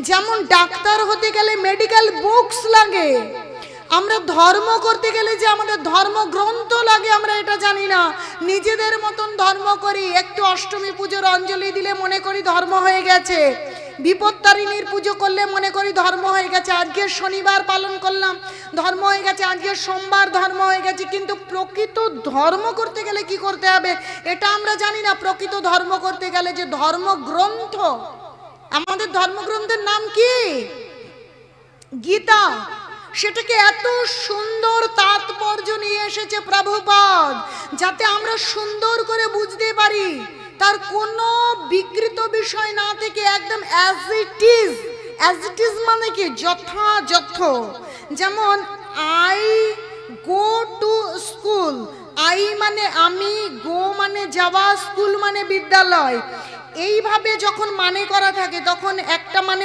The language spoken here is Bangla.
যেমন ডাক্তার হতে গেলে মেডিকেল বুকস লাগে, আমরা ধর্ম করতে গেলে যে আমাদের ধর্মগ্রন্থ লাগে আমরা এটা জানি না, নিজেদের মতন ধর্ম করি। একটু অষ্টমী পুজোর অঞ্জলি দিলে মনে করি ধর্ম হয়ে গেছে, বিপত্তারিণীর পুজো করলে মনে করি ধর্ম হয়ে গেছে, আজকে শনিবার পালন করলাম ধর্ম হয়ে গেছে, আজকে সোমবার ধর্ম হয়ে গেছে। কিন্তু প্রকৃত ধর্ম করতে গেলে কি করতে হবে এটা আমরা জানি না। প্রকৃত ধর্ম করতে গেলে যে ধর্মগ্রন্থ, আমাদের ধর্মগ্রন্থের নাম কি? গীতা। সেটাকে এত সুন্দর তাৎপর্য নিয়ে এসেছে প্রভুপাদ, যাতে আমরা সুন্দর করে বুঝতে পারি, তার কোনো বিকৃত বিষয় না থেকে একদম as it is. As it is মানে কি? যথাযথ। যেমন I go to school, I মানে আমি, গো মানে যাওয়া, স্কুল মানে বিদ্যালয়। এইভাবে যখন মানে করা থাকে তখন একটা মানে